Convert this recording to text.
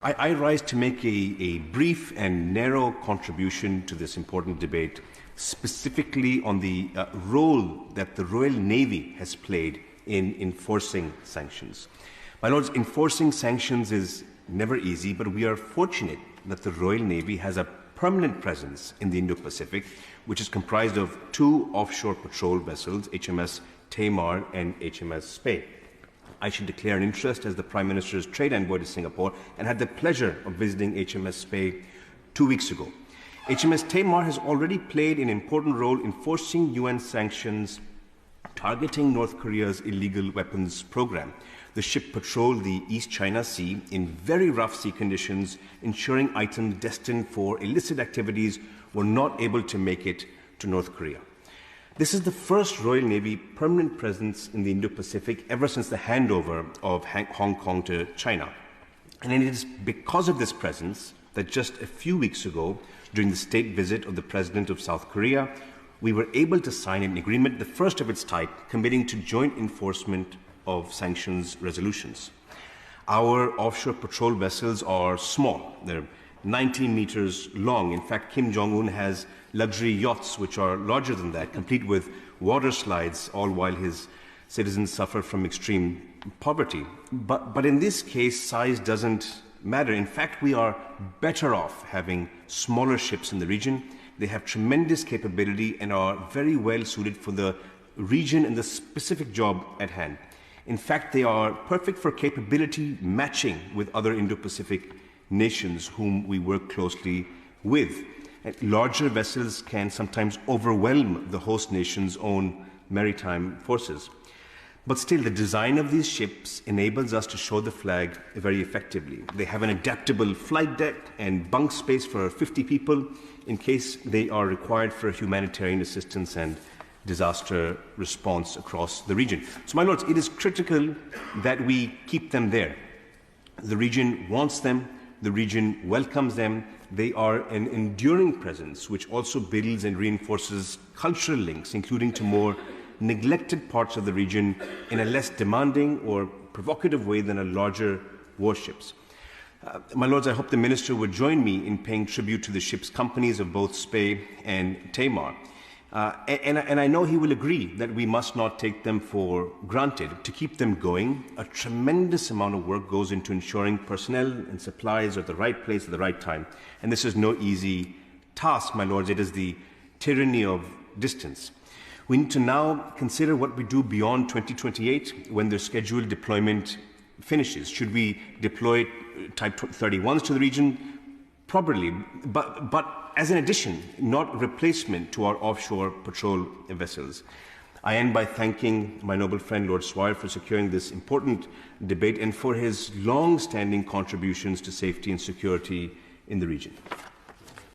I rise to make a brief and narrow contribution to this important debate, specifically on the role that the Royal Navy has played in enforcing sanctions. My Lords, enforcing sanctions is never easy, but we are fortunate that the Royal Navy has a permanent presence in the Indo-Pacific, which is comprised of two offshore patrol vessels, HMS Tamar and HMS Spey. I should declare an interest as the Prime Minister's trade envoy to Singapore and had the pleasure of visiting HMS Spey 2 weeks ago. HMS Tamar has already played an important role in enforcing UN sanctions targeting North Korea's illegal weapons program. The ship patrolled the East China Sea in very rough sea conditions, ensuring items destined for illicit activities were not able to make it to North Korea. This is the first Royal Navy permanent presence in the Indo-Pacific ever since the handover of Hong Kong to China. And it is because of this presence that just a few weeks ago, during the state visit of the President of South Korea, we were able to sign an agreement, the first of its type, committing to joint enforcement of sanctions resolutions. Our offshore patrol vessels are small. They're 19 meters long. In fact, Kim Jong-un has luxury yachts which are larger than that, complete with water slides, all while his citizens suffer from extreme poverty. But in this case, size doesn't matter. In fact, we are better off having smaller ships in the region. They have tremendous capability and are very well suited for the region and the specific job at hand. In fact, they are perfect for capability matching with other Indo-Pacific nations whom we work closely with. Larger vessels can sometimes overwhelm the host nation's own maritime forces. But still, the design of these ships enables us to show the flag very effectively. They have an adaptable flight deck and bunk space for 50 people in case they are required for humanitarian assistance and disaster response across the region. So, my Lords, it is critical that we keep them there. The region wants them. The region welcomes them. They are an enduring presence which also builds and reinforces cultural links, including to more neglected parts of the region in a less demanding or provocative way than a larger warships. My Lords, I hope the Minister would join me in paying tribute to the ship's companies of both Spey and Tamar. And I know he will agree that we must not take them for granted. To keep them going, a tremendous amount of work goes into ensuring personnel and supplies are at the right place at the right time. And this is no easy task, my Lords. It is the tyranny of distance. We need to now consider what we do beyond 2028 when their scheduled deployment finishes. Should we deploy Type 31s to the region? Probably, but as an addition, not replacement to our offshore patrol vessels. I end by thanking my noble friend Lord Swire for securing this important debate and for his long-standing contributions to safety and security in the region.